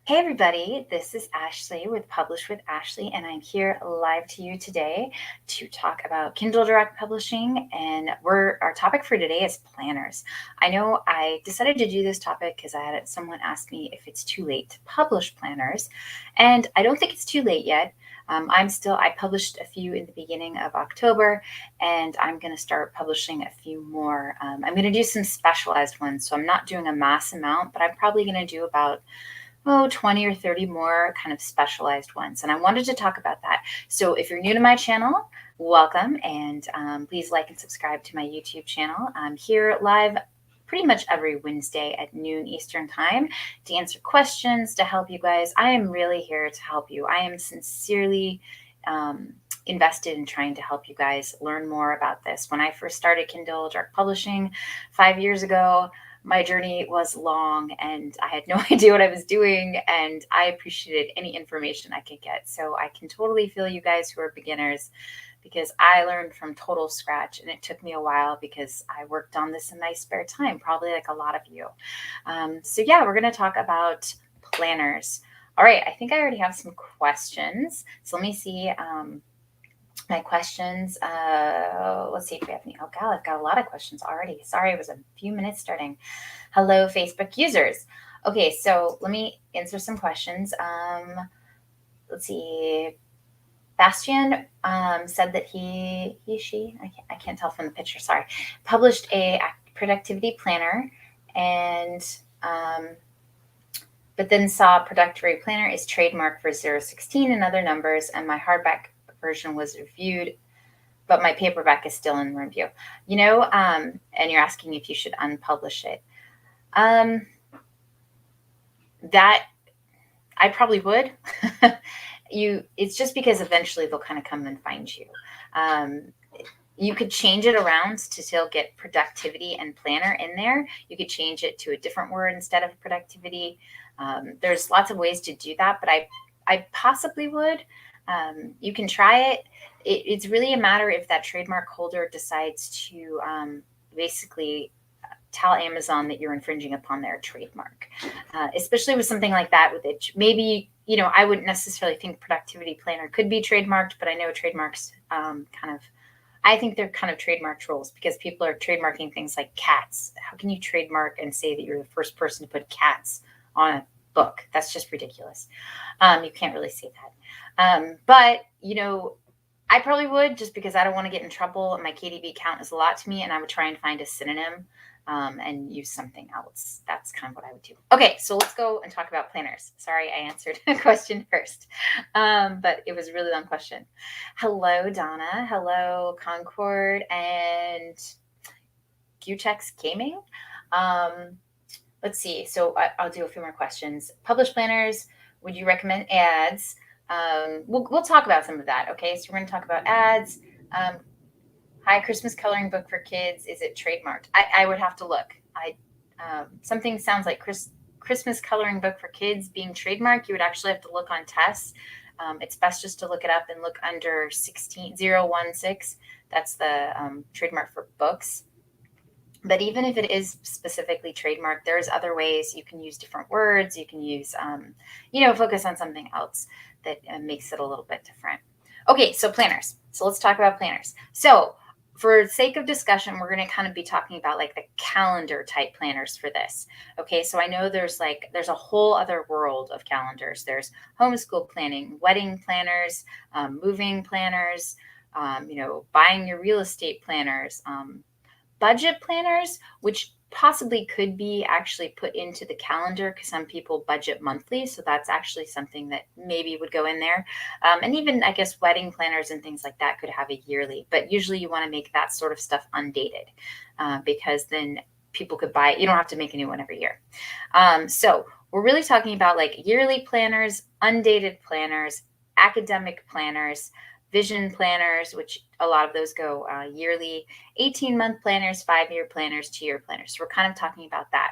Hey everybody, this is Ashley with Publish with Ashley, and I'm here live to you today to talk about Kindle Direct Publishing. And our topic for today is planners. I know I decided to do this topic because I had someone ask me if it's too late to publish planners, and I don't think it's too late yet. I published a few in the beginning of October, and I'm going to start publishing a few more. I'm going to do some specialized ones, so I'm not doing a mass amount, but I'm probably going to do about 20 or 30 more kind of specialized ones. And I wanted to talk about that. So if you're new to my channel, welcome. And please like and subscribe to my YouTube channel. I'm here live pretty much every Wednesday at noon Eastern time to answer questions, to help you guys. I am really here to help you. I am sincerely invested in trying to help you guys learn more about this. When I first started Kindle Direct Publishing 5 years ago, my journey was long and I had no idea what I was doing, and I appreciated any information I could get. So I can totally feel you guys who are beginners, because I learned from total scratch, and it took me a while because I worked on this in my spare time, probably like a lot of you. So yeah, we're going to talk about planners. All right, I think I already have some questions. So let me see my questions. Let's see if we have any. Oh, God, I've got a lot of questions already. Sorry, it was a few minutes starting. Hello, Facebook users. Okay, so let me answer some questions. Let's see. Bastian said that she, I can't tell from the picture, sorry, published a productivity planner, and but then saw productivity planner is trademarked for 016 and other numbers, and my hardback version was reviewed, but my paperback is still in review. And you're asking if you should unpublish it. That I probably would. It's just because eventually they'll kind of come and find you. You could change it around to still get productivity and planner in there. You could change it to a different word instead of productivity. There's lots of ways to do that, but I possibly would. You can try it. It's really a matter if that trademark holder decides to basically tell Amazon that you're infringing upon their trademark, especially with something like that. With it, maybe, I wouldn't necessarily think productivity planner could be trademarked, but I know trademarks I think they're kind of trademark trolls, because people are trademarking things like cats. How can you trademark and say that you're the first person to put cats on a book? That's just ridiculous. You can't really say that. But, I probably would, just because I don't want to get in trouble. My KDP count is a lot to me, and I would try and find a synonym and use something else. That's kind of what I would do. Okay, so let's go and talk about planners. Sorry, I answered a question first, but it was a really long question. Hello, Donna. Hello, Concord and Qtex Gaming. Let's see. So I'll do a few more questions. Publish planners. Would you recommend ads? We'll talk about some of that. Okay, so we're going to talk about ads. Hi, Christmas coloring book for kids. Is it trademarked? I would have to look. Something sounds like Christmas coloring book for kids being trademarked. You would actually have to look on tests. It's best just to look it up and look under 16016. That's the trademark for books. But even if it is specifically trademarked, there's other ways. You can use different words. You can use, focus on something else that makes it a little bit different. Okay, so planners. So let's talk about planners. So for sake of discussion, we're going to kind of be talking about like the calendar type planners for this. Okay, so I know there's a whole other world of calendars. There's homeschool planning, wedding planners, moving planners, buying your real estate planners, budget planners, which possibly could be actually put into the calendar, because some people budget monthly. So that's actually something that maybe would go in there. And even, I guess, wedding planners and things like that could have a yearly, but usually you want to make that sort of stuff undated, because then people could buy it. You don't have to make a new one every year. So we're really talking about like yearly planners, undated planners, academic planners, vision planners, which a lot of those go yearly, 18-month planners, 5-year planners, 2-year planners. So we're kind of talking about that.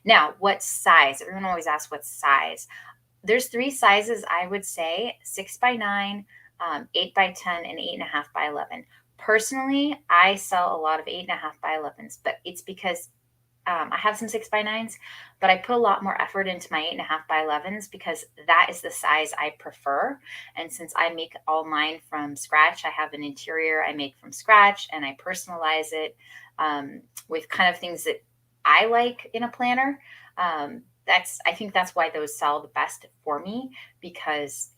Now, what size? Everyone always asks what size. There's 3 sizes, I would say: 6x9, 8x10, and 8.5x11. Personally, I sell a lot of 8.5x11s, but it's because I have some 6x9s, but I put a lot more effort into my 8.5x11s because that is the size I prefer. And since I make all mine from scratch, I have an interior I make from scratch and I personalize it with kind of things that I like in a planner. I think that's why those sell the best for me, because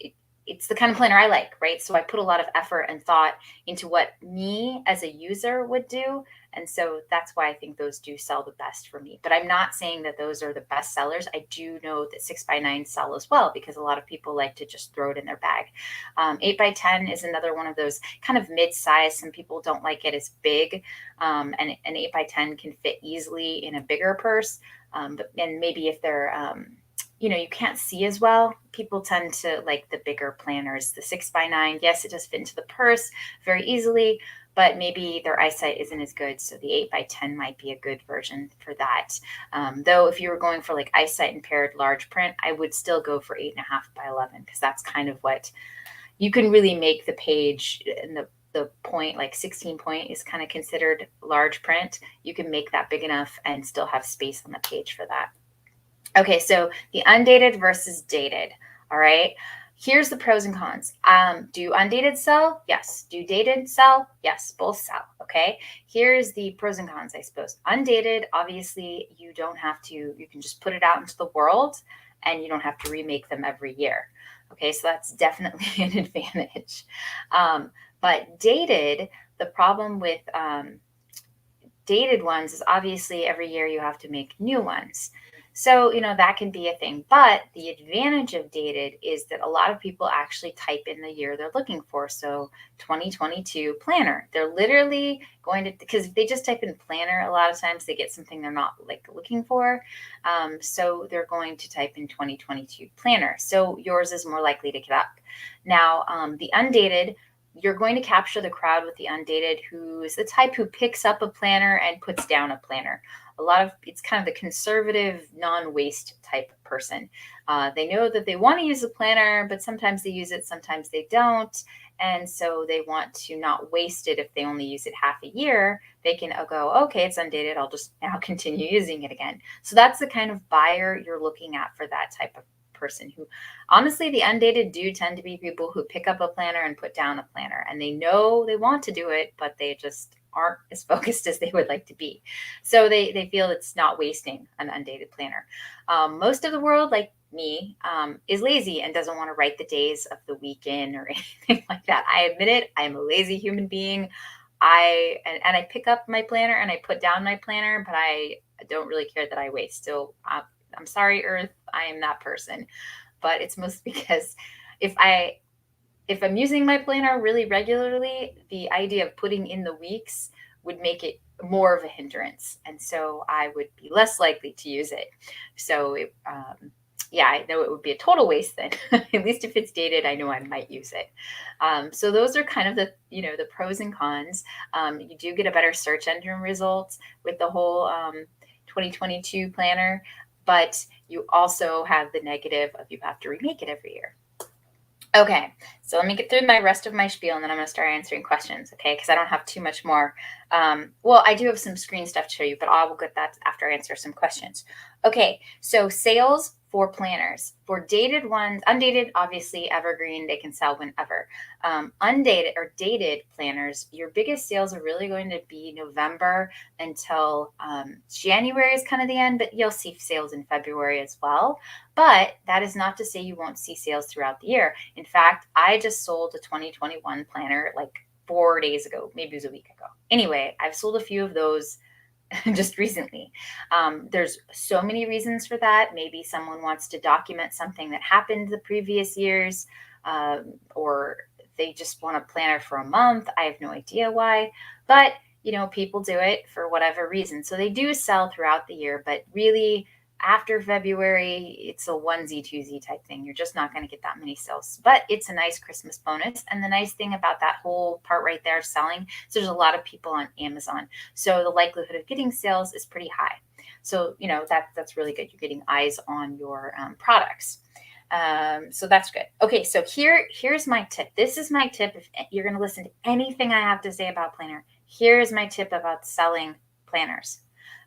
it's the kind of planner I like, right? So I put a lot of effort and thought into what me as a user would do. And so that's why I think those do sell the best for me. But I'm not saying that those are the best sellers. I do know that 6x9 sell as well because a lot of people like to just throw it in their bag. 8x10 is another one of those kind of mid-size. Some people don't like it as big, and an 8x10 can fit easily in a bigger purse. And maybe if they're you can't see as well, people tend to like the bigger planners. The 6x9, yes, it does fit into the purse very easily, but maybe their eyesight isn't as good. So the 8x10 might be a good version for that. Though if you were going for like eyesight impaired large print, I would still go for 8.5x11 because that's kind of what you can really make the page and the point, like 16 point is kind of considered large print. You can make that big enough and still have space on the page for that. Okay, so the undated versus dated. All right, here's the pros and cons. Do undated sell? Yes. Do dated sell? Yes, both sell. Okay, here's the pros and cons, I suppose. Undated, obviously, you don't have to, you can just put it out into the world and you don't have to remake them every year. Okay, so that's definitely an advantage. But dated, the problem with dated ones is obviously every year you have to make new ones. So, that can be a thing. But the advantage of dated is that a lot of people actually type in the year they're looking for. So 2022 planner, they're literally going to, because if they just type in planner, a lot of times they get something they're not like looking for. So they're going to type in 2022 planner. So yours is more likely to get up. Now, the undated, you're going to capture the crowd with the undated, who is the type who picks up a planner and puts down a planner. It's kind of the conservative, non-waste type person. They know that they want to use a planner, but sometimes they use it, sometimes they don't. And so they want to not waste it. If they only use it half a year, they can go, okay, it's undated, I'll just now continue using it again. So that's the kind of buyer you're looking at for that type of person. Who, honestly, the undated do tend to be people who pick up a planner and put down a planner, and they know they want to do it, but they just aren't as focused as they would like to be. So they feel it's not wasting an undated planner. Most of the world, like me, is lazy and doesn't want to write the days of the week in or anything like that. I admit it. I am a lazy human being. I pick up my planner and I put down my planner, but I don't really care that I waste. So I'm sorry, Earth, I am that person. But it's mostly because if I'm using my planner really regularly, the idea of putting in the weeks would make it more of a hindrance. And so I would be less likely to use it. So I know it would be a total waste then. At least if it's dated, I know I might use it. So those are kind of the pros and cons. You do get a better search engine results with the whole 2022 planner, but you also have the negative of you have to remake it every year. Okay, so let me get through my rest of my spiel, and then I'm going to start answering questions, okay? Because I don't have too much more. I do have some screen stuff to show you, but I will get that after I answer some questions. Okay, so sales for planners. For dated ones, undated, obviously evergreen, they can sell whenever. Undated or dated planners, your biggest sales are really going to be November until January is kind of the end, but you'll see sales in February as well. But that is not to say you won't see sales throughout the year. In fact, I just sold a 2021 planner like 4 days ago, maybe it was a week ago. Anyway, I've sold a few of those just recently. There's so many reasons for that. Maybe someone wants to document something that happened the previous years, or they just want a planner for a month. I have no idea why, but people do it for whatever reason. So they do sell throughout the year, but really after February, it's a onesie, twosie type thing. You're just not going to get that many sales, but it's a nice Christmas bonus. And the nice thing about that whole part right there, selling, so there's a lot of people on Amazon. So the likelihood of getting sales is pretty high. So, that's really good. You're getting eyes on your products. So that's good. Okay, so here's my tip. This is my tip. If you're going to listen to anything I have to say about planner, here is my tip about selling planners.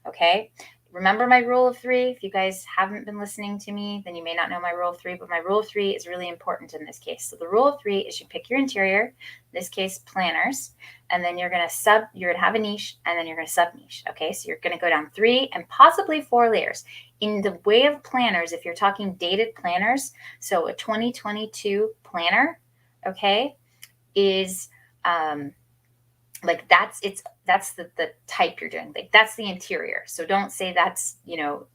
Okay, remember my rule of 3. If you guys haven't been listening to me, then you may not know my rule of 3, but my rule of 3 is really important in this case. So the rule of 3 is you pick your interior, in this case, planners, and then you're going to have a niche, and then you're going to sub niche. Okay. So you're going to go down 3 and possibly 4 layers. In the way of planners, if you're talking dated planners, so a 2022 planner, okay, is, like that's the type you're doing. Like that's the interior. So don't say that's,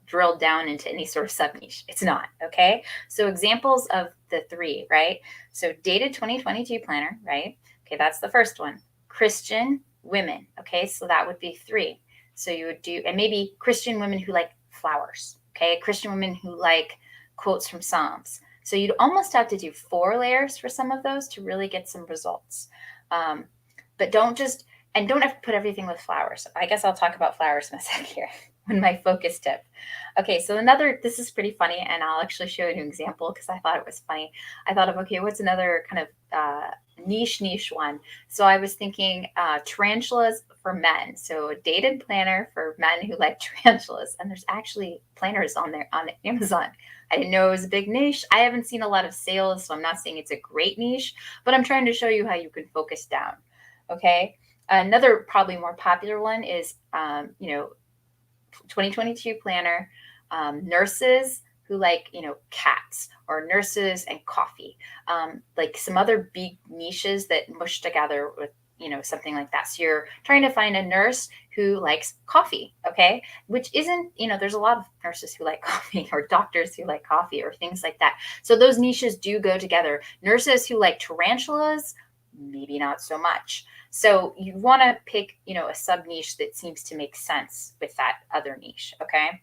drilled down into any sort of sub niche. It's not. Okay. So examples of the 3, right? So dated 2022 planner, right? Okay. That's the first one. Christian women. Okay. So that would be 3. So you would do, and maybe Christian women who like flowers. Okay. Christian women who like quotes from Psalms. So you'd almost have to do 4 layers for some of those to really get some results. But don't have to put everything with flowers. I guess I'll talk about flowers in a sec here when my focus tip. Okay, so this is pretty funny, and I'll actually show you an example because I thought it was funny. I thought of, okay, what's another kind of niche one? So I was thinking tarantulas for men. So a dated planner for men who like tarantulas, and there's actually planners on Amazon. I didn't know it was a big niche. I haven't seen a lot of sales, so I'm not saying it's a great niche, but I'm trying to show you how you can focus down. Okay. Another probably more popular one is, 2022 planner, nurses who like, cats, or nurses and coffee, like some other big niches that mush together with, something like that. So you're trying to find a nurse who likes coffee. Okay. Which isn't, there's a lot of nurses who like coffee, or doctors who like coffee, or things like that. So those niches do go together. Nurses who like tarantulas, maybe not so much. So you want to pick, a sub niche that seems to make sense with that other niche. Okay.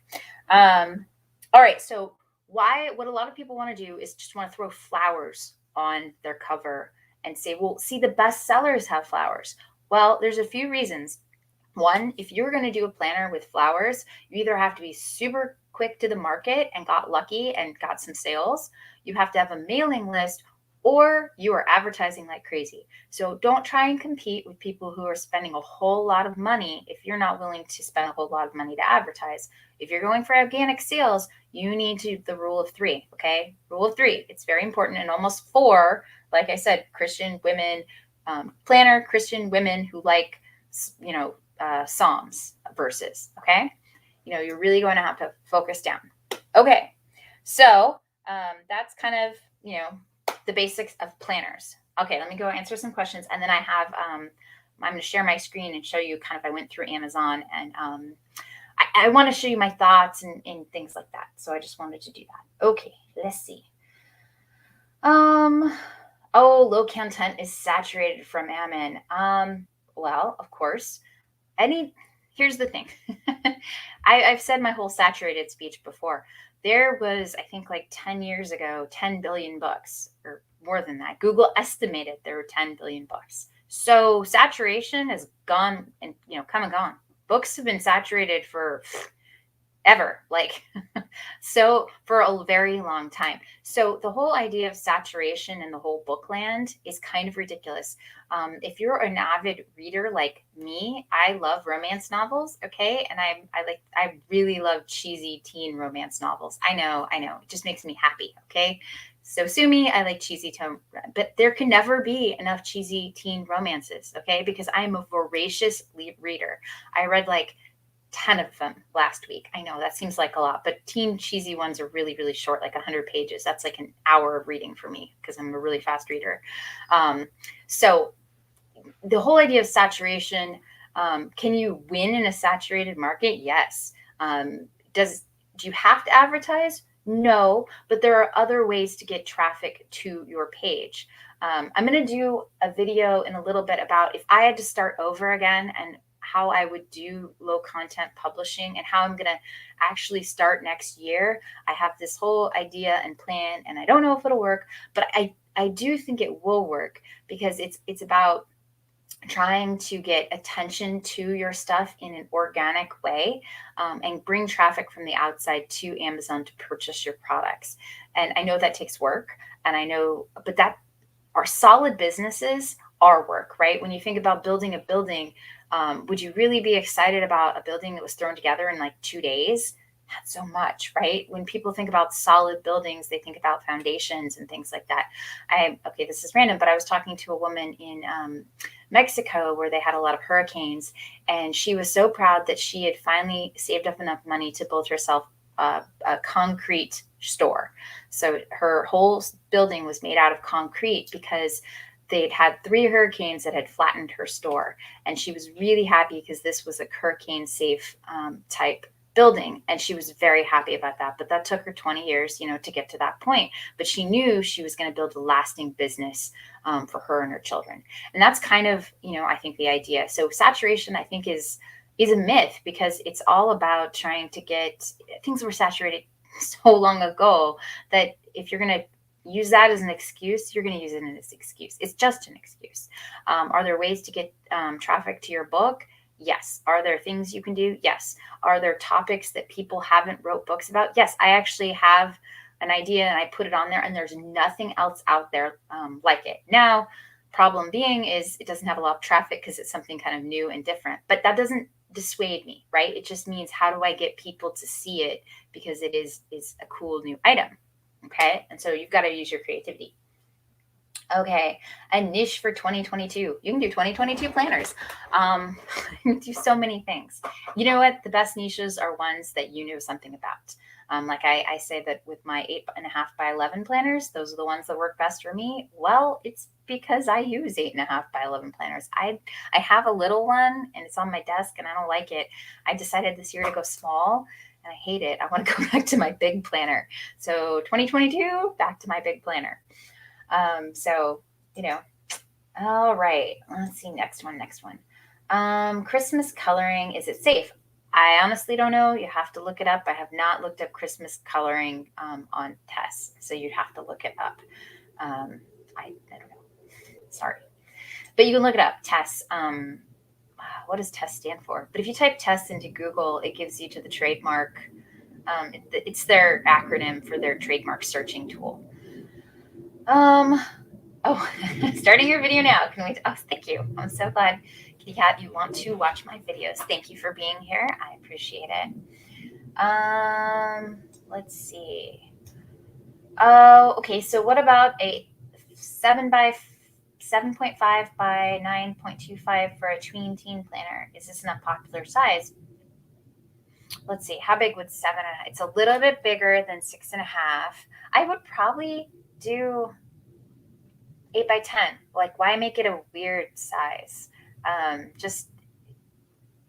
All right. So what a lot of people want to do is just want to throw flowers on their cover and say, well, see, the best sellers have flowers. Well, there's a few reasons. One, if you're going to do a planner with flowers, you either have to be super quick to the market and got lucky and got some sales. You have to have a mailing list, or you are advertising like crazy. So don't try and compete with people who are spending a whole lot of money if you're not willing to spend a whole lot of money to advertise. If you're going for organic sales, you need the rule of 3. Okay. Rule of 3. It's very important. And almost 4, like I said, Christian women, planner, Christian women who like, Psalms verses. Okay. You're really going to have to focus down. Okay. So that's kind of, the basics of planners. Okay, let me go answer some questions, and then I have I'm going to share my screen and show you kind of, I went through Amazon, and I want to show you my thoughts and things like that. So I just wanted to do that. Okay, let's see. Low content is saturated from Ammon. Well, of course. Here's the thing. I've said my whole saturated speech before. There was, I think, like 10 years ago, 10 billion books, or more than that. Google estimated there were 10 billion books. So saturation has gone and, come and gone. Books have been saturated for ever, like, so for a very long time. So the whole idea of saturation in the whole book land is kind of ridiculous. If you're an avid reader like me, I love romance novels. Okay. And I really love cheesy teen romance novels. I know, it just makes me happy. Okay. So sue me, I like cheesy tone, but there can never be enough cheesy teen romances. Okay. Because I am a voracious reader. I read like 10 of them last week. I know that seems like a lot, but teen cheesy ones are really, really short, like 100 pages. That's like an hour of reading for me because I'm a really fast reader. So the whole idea of saturation, can you win in a saturated market? Yes. Do you have to advertise? No, but there are other ways to get traffic to your page. I'm going to do a video in a little bit about if I had to start over again and how I would do low content publishing and how I'm going to actually start next year. I have this whole idea and plan, and I don't know if it'll work, but I do think it will work because it's about trying to get attention to your stuff in an organic way, and bring traffic from the outside to Amazon to purchase your products. And I know that takes work, but that our solid businesses are work, right? When you think about building a building, Would you really be excited about a building that was thrown together in like 2 days? Not so much, right? When people think about solid buildings, they think about foundations and things like that. Okay, this is random, but I was talking to a woman in Mexico where they had a lot of hurricanes, and she was so proud that she had finally saved up enough money to build herself a concrete store. So her whole building was made out of concrete because they'd had 3 hurricanes that had flattened her store. And she was really happy because this was a hurricane safe type building. And she was very happy about that. But that took her 20 years, to get to that point. But she knew she was going to build a lasting business for her and her children. And that's kind of, I think the idea. So saturation, I think, is a myth because it's all about trying to get things were saturated so long ago that if you're going to use that as an excuse, you're going to use it as an excuse. It's just an excuse. Are there ways to get traffic to your book? Yes. Are there things you can do? Yes. Are there topics that people haven't wrote books about? Yes. I actually have an idea and I put it on there, and there's nothing else out there like it. Now, problem being is it doesn't have a lot of traffic because it's something kind of new and different, but that doesn't dissuade me, right? It just means, how do I get people to see it because it is a cool new item? Okay. And so you've got to use your creativity. Okay. A niche for 2022. You can do 2022 planners. Do so many things. You know what? The best niches are ones that you know something about. Like I say that with my 8.5 by 11 planners, those are the ones that work best for me. Well, it's because I use 8.5 by 11 planners. I have a little one and it's on my desk and I don't like it. I decided this year to go small and I hate it. I want to go back to my big planner. So 2022, back to my big planner. All right, let's see. Next one. Christmas coloring. Is it safe? I honestly don't know. You have to look it up. I have not looked up Christmas coloring on Tess, so you'd have to look it up. I don't know. Sorry, but you can look it up. Tess. What does Tess stand for? But if you type Tess into Google, it gives you to the trademark. It's their acronym for their trademark searching tool. Starting your video now. Can we? Oh, thank you. I'm so glad, Kitty Cat, you want to watch my videos. Thank you for being here. I appreciate it. Let's see. Oh, okay. So what about a 7.5 by 9.25 for a tween teen planner? Is this enough popular size? Let's see. How big would 7.5? It's a little bit bigger than 6.5. I would probably do 8 by 10. Like, why make it a weird size?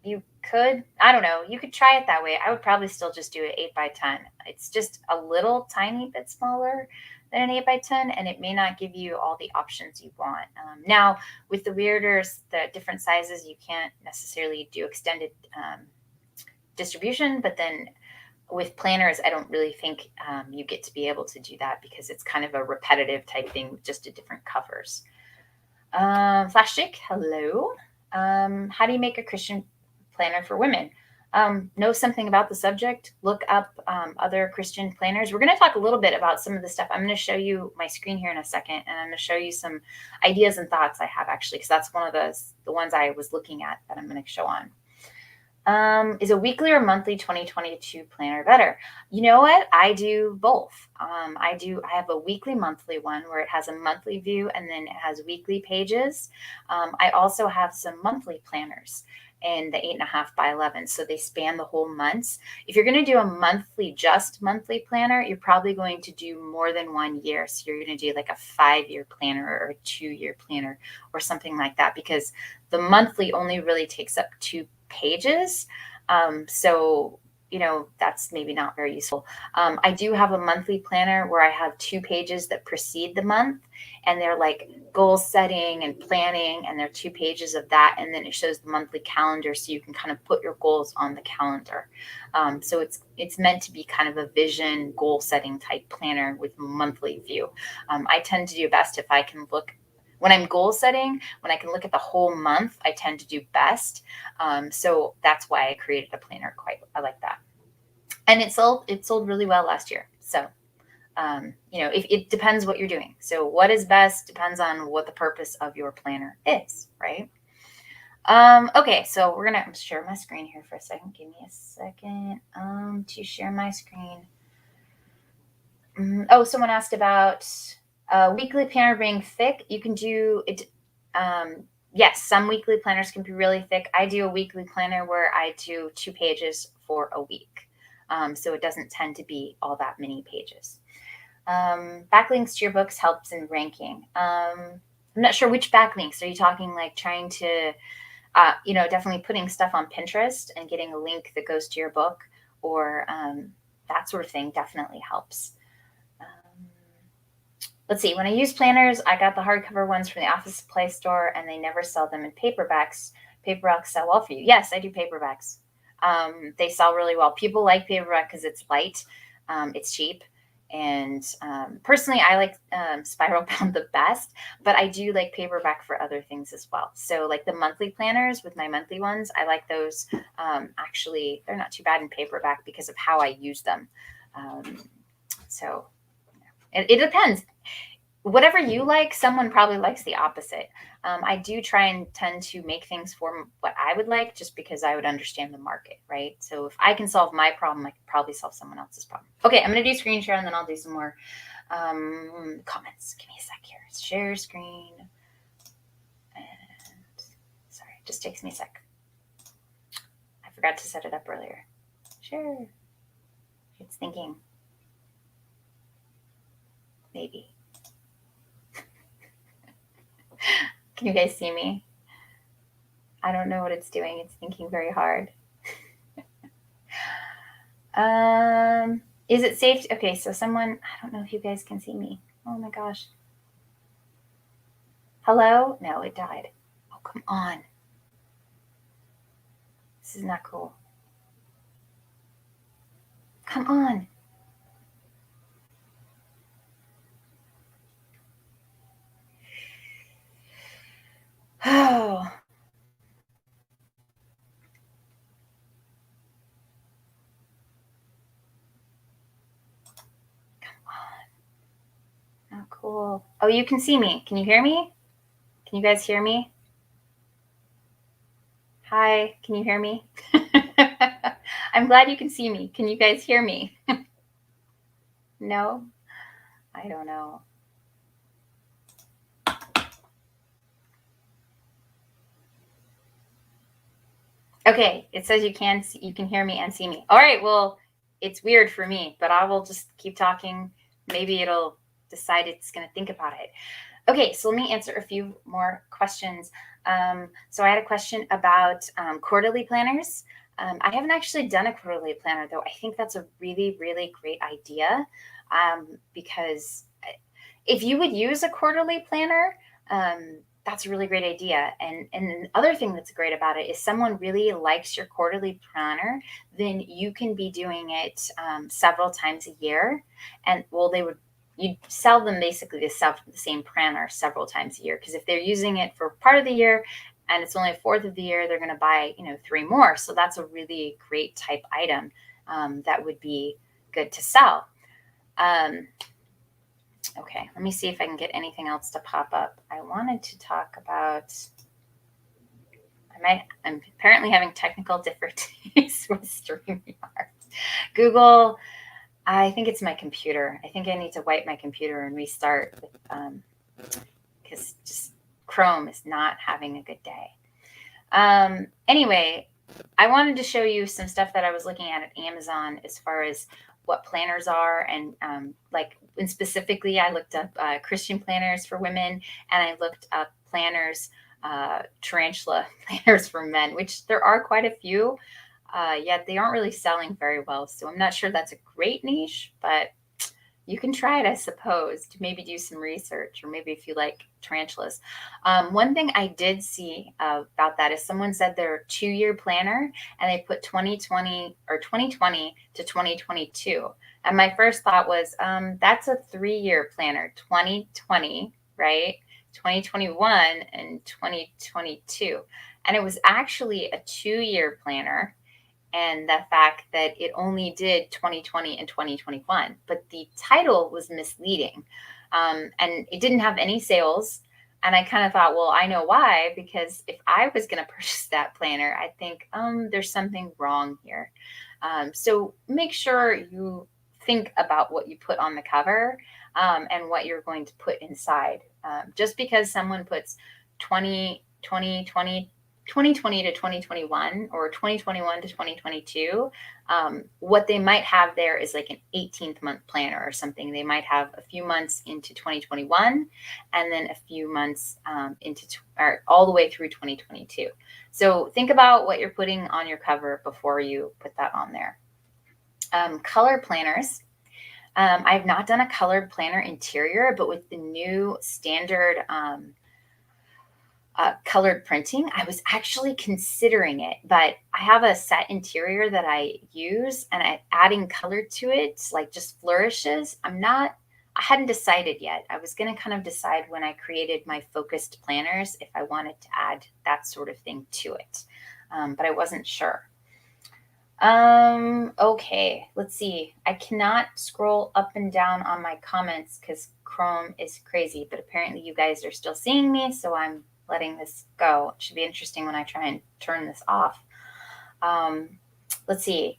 You could, I don't know, you could try it that way. I would probably still just do it 8 by 10. It's just a little tiny bit smaller than an 8 by 10, and it may not give you all the options you want. Now, with the the different sizes, you can't necessarily do extended distribution, but then with planners, I don't really think you get to be able to do that because it's kind of a repetitive type thing with just a different covers. Flash Chick, hello. How do you make a Christian planner for women? Know something about the subject, look up other Christian planners. We're going to talk a little bit about some of the stuff. I'm going to show you my screen here in a second, and I'm going to show you some ideas and thoughts I have actually, because that's one of the ones I was looking at that I'm going to show on. Is a weekly or monthly 2022 planner better? You know what? I do both. I have a weekly monthly one where it has a monthly view and then it has weekly pages. I also have some monthly planners in the 8.5 by 11. So they span the whole months. If you're going to do a just monthly planner, you're probably going to do more than 1 year. So you're going to do like a 5-year planner or a 2-year planner or something like that, because the monthly only really takes up 2 pages. So, that's maybe not very useful. I do have a monthly planner where I have 2 pages that precede the month, and they're like goal setting and planning, and there are 2 pages of that. And then it shows the monthly calendar, so you can kind of put your goals on the calendar. So it's meant to be kind of a vision goal setting type planner with monthly view. I tend to do best if I can look. When I'm goal setting, when I can look at the whole month, I tend to do best. So that's why I created a planner. I like that. And it sold really well last year. So, it depends what you're doing. So what is best depends on what the purpose of your planner is, right? Okay, so we're gonna share my screen here for a second. Give me a second to share my screen. Oh, someone asked about weekly planner being thick. You can do it. Yes, some weekly planners can be really thick. I do a weekly planner where I do 2 pages for a week. So it doesn't tend to be all that many pages. Backlinks to your books helps in ranking. I'm not sure which backlinks. Are you talking like trying to, definitely putting stuff on Pinterest and getting a link that goes to your book, or that sort of thing definitely helps. Let's see. When I use planners, I got the hardcover ones from the office supply store, and they never sell them in paperbacks. Paperbacks sell well for you. Yes, I do paperbacks. They sell really well. People like paperback because it's light, it's cheap, and personally, I like spiral bound the best. But I do like paperback for other things as well. So, like the monthly planners with my monthly ones, I like those. Actually, they're not too bad in paperback because of how I use them. So it depends. Whatever you like, someone probably likes the opposite. I do try and tend to make things for what I would like, just because I would understand the market, right? So if I can solve my problem, I could probably solve someone else's problem. Okay, I'm going to do screen share, and then I'll do some more comments. Give me a sec here. Share screen. And sorry, it just takes me a sec. I forgot to set it up earlier. Share. It's thinking. Maybe. Can you guys see me? I don't know what it's doing. It's thinking very hard. Is it safe? Okay, so someone, I don't know if you guys can see me. Oh my gosh. Hello? No, it died. Oh, come on. This is not cool. Come on. Oh. Come on. Oh, cool. Oh, you can see me. Can you hear me? Can you guys hear me? Hi, can you hear me? I'm glad you can see me. Can you guys hear me? No? I don't know. Okay, it says you can hear me and see me. All right, well, it's weird for me, but I will just keep talking. Maybe it'll decide it's going to think about it. Okay, so let me answer a few more questions. So I had a question about quarterly planners. I haven't actually done a quarterly planner, though. I think that's a really, really great idea, because if you would use a quarterly planner, that's a really great idea. And the other thing that's great about it is someone really likes your quarterly planner, then you can be doing it several times a year. And well, you'd sell them basically the same planner several times a year, because if they're using it for part of the year and it's only a fourth of the year, they're going to buy 3 more. So that's a really great type item that would be good to sell. Okay, let me see if I can get anything else to pop up. I wanted to talk about, I'm apparently having technical difficulties with StreamYard. Google, I think it's my computer. I think I need to wipe my computer and restart, because just Chrome is not having a good day. Anyway, I wanted to show you some stuff that I was looking at Amazon as far as what planners are, and and specifically I looked up Christian planners for women, and I looked up planners, tarantula planners for men, which there are quite a few, yet they aren't really selling very well. So I'm not sure that's a great niche, but you can try it, I suppose, to maybe do some research, or maybe if you like tarantulas. One thing I did see about that is someone said they're a 2-year planner, and they put 2020 to 2022. And my first thought was, that's a 3-year planner, 2020, right? 2021 and 2022. And it was actually a 2-year planner, and the fact that it only did 2020 and 2021, but the title was misleading, and it didn't have any sales. And I kind of thought, well, I know why, because if I was going to purchase that planner, I think there's something wrong here. So make sure you think about what you put on the cover and what you're going to put inside. Just because someone puts 2020 to 2021 or 2021 to 2022, what they might have there is like an 18th month planner or something. They might have a few months into 2021 and then a few months or all the way through 2022. So think about what you're putting on your cover before you put that on there. Color planners. I have not done a colored planner interior, but with the new standard colored printing, I was actually considering it, but I have a set interior that I use, and adding color to it, like just flourishes. I hadn't decided yet. I was going to kind of decide when I created my focused planners if I wanted to add that sort of thing to it, but I wasn't sure. Okay, let's see. I cannot scroll up and down on my comments because Chrome is crazy, but apparently you guys are still seeing me, so I'm letting this go. It should be interesting when I try and turn this off. Let's see.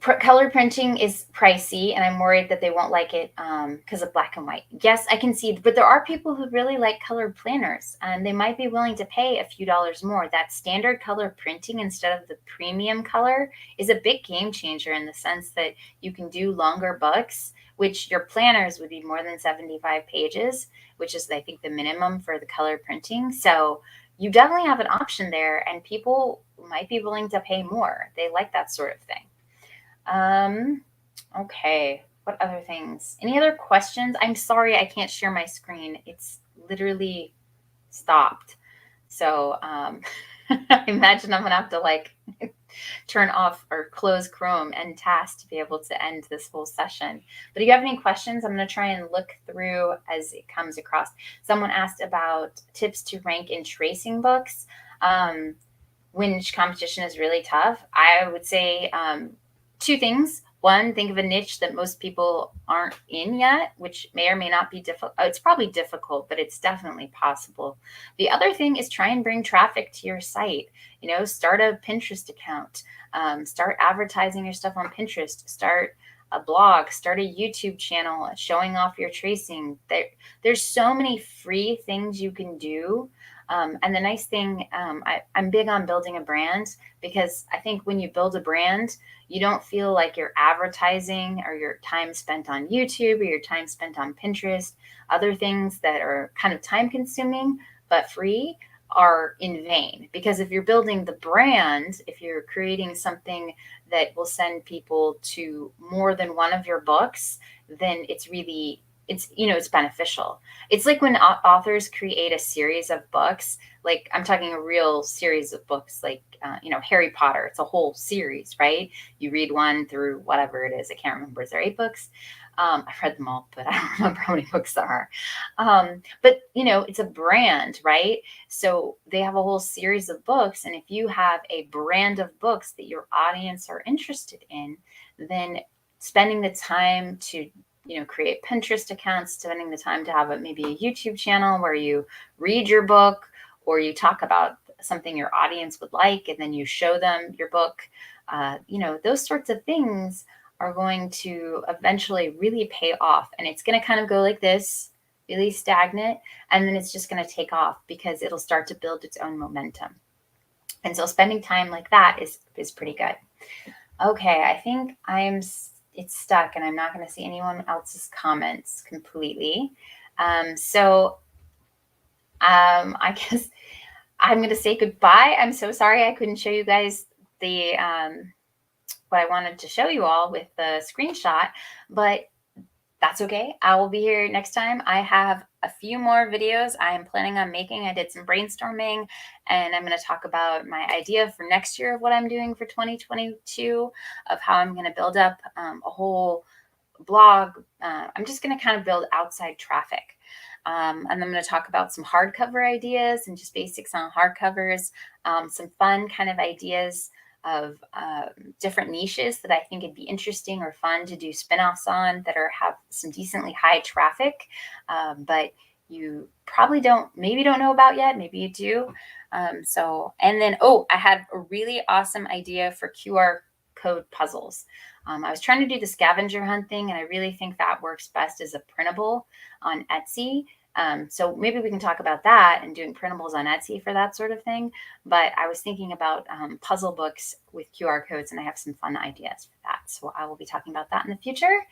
Color printing is pricey, and I'm worried that they won't like it because of black and white. Yes, I can see, but there are people who really like colored planners, and they might be willing to pay a few dollars more. That standard color printing instead of the premium color is a big game changer in the sense that you can do longer books, which your planners would be more than 75 pages, which is, I think, the minimum for the color printing. So you definitely have an option there, and people might be willing to pay more. They like that sort of thing. Okay, what other things? Any other questions? I'm sorry I can't share my screen. It's literally stopped. So I imagine I'm gonna have to like turn off or close Chrome and Task to be able to end this whole session. But if you have any questions, I'm gonna try and look through as it comes across. Someone asked about tips to rank in tracing books. When competition is really tough, I would say two things. One, think of a niche that most people aren't in yet, which may or may not be difficult. It's probably difficult, but it's definitely possible. The other thing is try and bring traffic to your site. Start a Pinterest account, start advertising your stuff on Pinterest, start a blog, start a YouTube channel showing off your tracing. There's so many free things you can do. And the nice thing, I'm big on building a brand, because I think when you build a brand, you don't feel like you're advertising or your time spent on YouTube or your time spent on Pinterest, other things that are kind of time consuming but free, are in vain. Because if you're building the brand, if you're creating something that will send people to more than one of your books, then it's beneficial. It's like when authors create a series of books, like I'm talking a real series of books, like, Harry Potter. It's a whole series, right? You read one through whatever it is. I can't remember. Is there 8 books? I've read them all, but I don't remember how many books there are. But it's a brand, right? So they have a whole series of books. And if you have a brand of books that your audience are interested in, then spending the time to create Pinterest accounts, spending the time to have maybe a YouTube channel where you read your book or you talk about something your audience would like, and then you show them your book. Those sorts of things are going to eventually really pay off. And it's going to kind of go like this, really stagnant, and then it's just going to take off because it'll start to build its own momentum. And so spending time like that is pretty good. Okay, I think it's stuck and I'm not going to see anyone else's comments completely. I guess I'm going to say goodbye. I'm so sorry I couldn't show you guys the what I wanted to show you all with the screenshot, but that's okay. I will be here next time. I have a few more videos I'm planning on making. I did some brainstorming, and I'm going to talk about my idea for next year of what I'm doing for 2022, of how I'm going to build up a whole blog. I'm just going to kind of build outside traffic. And I'm going to talk about some hardcover ideas and just basics on hardcovers, some fun kind of ideas of different niches that I think would be interesting or fun to do spinoffs on that have some decently high traffic, but you probably maybe don't know about yet. Maybe you do. And then, oh, I had a really awesome idea for QR code puzzles. I was trying to do the scavenger hunt thing, and I really think that works best as a printable on Etsy. So maybe we can talk about that and doing printables on Etsy for that sort of thing. But I was thinking about puzzle books with QR codes, and I have some fun ideas for that. So I will be talking about that in the future.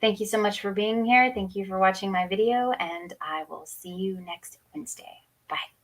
Thank you so much for being here. Thank you for watching my video, and I will see you next Wednesday. Bye.